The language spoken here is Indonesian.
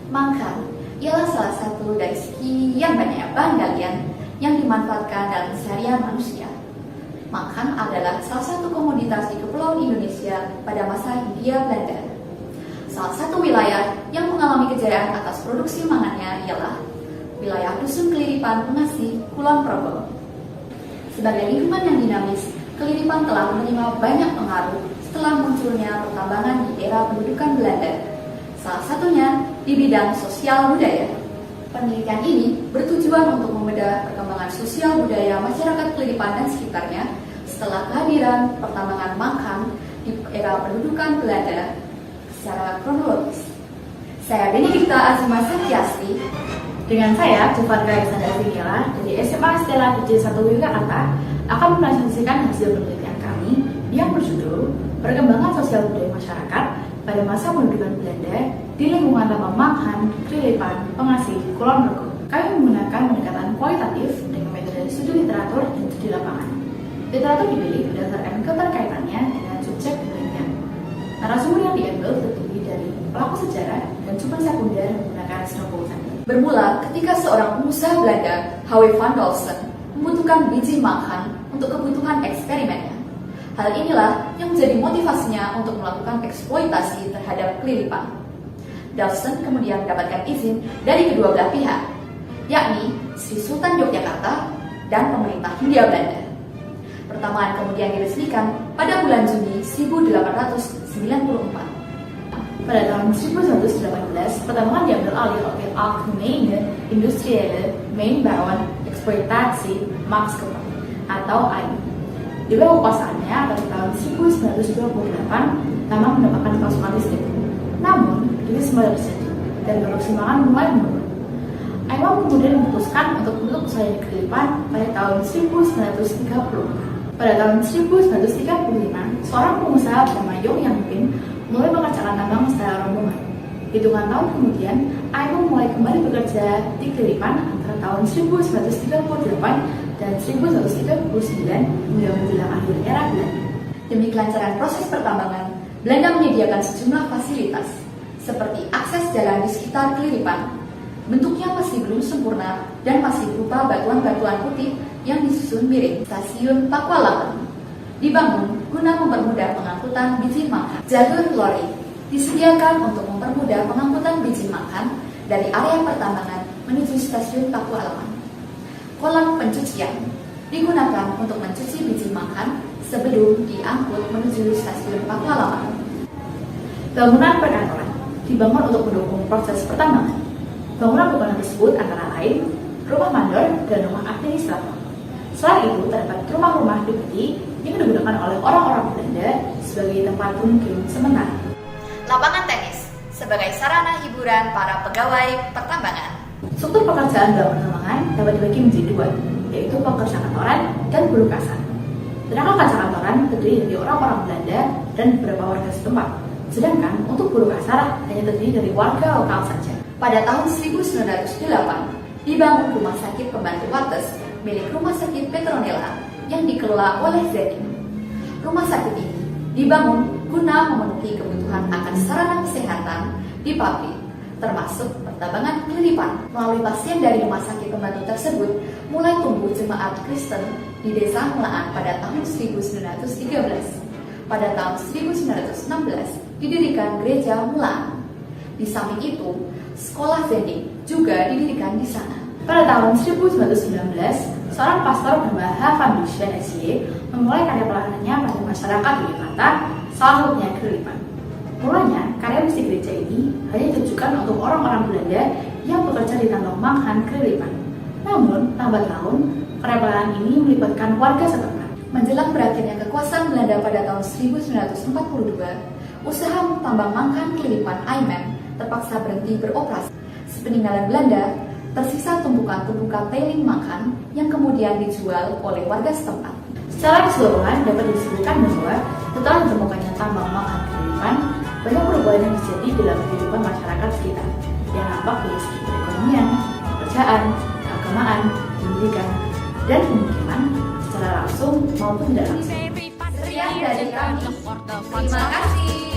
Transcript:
Mangkang ialah salah satu dari sekian banyak bahan galian yang dimanfaatkan dalam keseharian manusia. Mangkang adalah salah satu komoditas di Kepulauan Indonesia pada masa Hindia Belanda. Salah satu wilayah yang mengalami kejayaan atas produksi mangannya ialah wilayah Dusun Keliripan Pengasih, Kulon Progo. Sebagai lingkungan yang dinamis, Keliripan telah menerima banyak pengaruh setelah munculnya pertambangan di era pendudukan Belanda. Salah satunya di bidang sosial budaya. Penelitian ini bertujuan untuk membedah perkembangan sosial budaya masyarakat Keliripan dan sekitarnya setelah kehadiran pertambangan mangkang di era pendudukan Belanda secara kronologis. Saya Benedikta Azima Setiasti. Dengan saya, Jufandra Alexandra Vigela dari SMA Stella DC 1 Yogyakarta akan mempresentasikan hasil penelitian kami yang berjudul Perkembangan Sosial Budaya Masyarakat pada masa pendudukan Belanda di lingkungan Tambang Mangkang, Keliripan, Pengasih, Kulon Progo. Kami menggunakan pendekatan kualitatif dengan metode studi literatur dan studi lapangan. Literatur dipilih berdasarkan keterkaitannya dengan subjek penelitian. Narasumber yang diambil terdiri dari pelaku sejarah dan sumber sekunder menggunakan snowball. Bermula ketika seorang pengusaha Belanda, H.W. van Dalsen, membutuhkan biji mangkang untuk kebutuhan eksperimennya. Hal inilah yang menjadi motivasinya untuk melakukan eksploitasi terhadap Keliripan. Dalsen kemudian mendapatkan izin dari kedua belah pihak, yakni Sri Sultan Yogyakarta dan pemerintah Hindia Belanda. Pertambangan kemudian diresmikan pada bulan Juni 1894. Pada tahun 1918, pertambangan diambil alih oleh Algemene Industriële Mijnbouw Exploitatie Maatschappij atau AIM. Di bawah kekuasaannya pada tahun 1928, Tambang mendapatkan pasukan listrik. Namun, ini semua terjadi dan produksi mangan mulai menurun. AIM kemudian memutuskan untuk menutup usaha di Keliripan pada tahun 1930. Pada tahun 1935, seorang pengusaha bernama Yong Yang Pin mulai mengerjakan tambang secara rombongan. Hitungan tahun kemudian, AIM mulai kembali bekerja di Keliripan antara tahun 1938 dan 1939 hingga menjelang akhir era Belanda. Demi kelancaran proses pertambangan, Belanda menyediakan sejumlah fasilitas, seperti akses jalan di sekitar Keliripan. Bentuknya masih belum sempurna dan masih berupa batuan-batuan putih yang disusun miring. Stasiun Pakualaman dibangun guna mempermudah pengangkutan biji mangkang. Jalur lori disediakan untuk mempermudah pengangkutan biji mangkang dari area pertambangan menuju stasiun Pakualaman. Kolam pencucian digunakan untuk mencuci biji mangkang sebelum diangkut menuju stasiun Pakualaman. Bangunan perkantoran dibangun untuk mendukung proses pertambangan. Bangunan tersebut antara lain rumah mandor dan rumah administrator. Selain itu, terdapat rumah-rumah pribadi yang digunakan oleh orang-orang Belanda sebagai tempat pemukiman sementara. Lapangan tenis sebagai sarana hiburan para pegawai pertambangan. Struktur pekerjaan dalam pertambangan dapat dibagi menjadi dua, yaitu pekerja kantoran dan buruh kasar. Tenaga kerja kantoran terdiri dari orang-orang Belanda dan beberapa warga setempat, sedangkan untuk buruh kasar hanya terdiri dari warga lokal saja. Pada tahun 1908, dibangun Rumah Sakit Pembantu Wates milik Rumah Sakit Petronella yang dikelola oleh Zeding. Rumah sakit ini dibangun guna memenuhi kebutuhan akan sarana kesehatan di pabrik, termasuk pertambangan Keliripan. Melalui pasien dari Rumah Sakit Pembantu tersebut, mulai tumbuh jemaat Kristen di Desa Melaan pada tahun 1913. Pada tahun 1916, didirikan Gereja Melaan. Di samping itu, sekolah Zeding juga didirikan di sana. Pada tahun 1919, seorang pastor bernama H. van Dusjen SY memulai karya pelayanannya pada masyarakat di Jakarta, salah satunya Keliripan. Mulanya, karya misi gereja ini hanya ditujukan untuk orang-orang Belanda yang bekerja di tambang mangkang Keliripan. Namun, lambat laun, karya pelayanan ini melibatkan warga setempat. Menjelang berakhirnya kekuasaan Belanda pada tahun 1942, usaha tambang mangkang Keliripan AIM terpaksa berhenti beroperasi. Sepeninggalan Belanda, tersisa tumpukan-tumpukan tailing mangkang yang kemudian dijual oleh warga setempat. Secara keseluruhan dapat disebutkan bahwa setelah ditemukannya tambang mangkang Keliripan, banyak perubahan yang terjadi dalam kehidupan masyarakat sekitar yang nampak dari segi perekonomian, pekerjaan, keagamaan, pendidikan, dan pemukiman secara langsung maupun tidak langsung. Sekian dari kami. Terima kasih.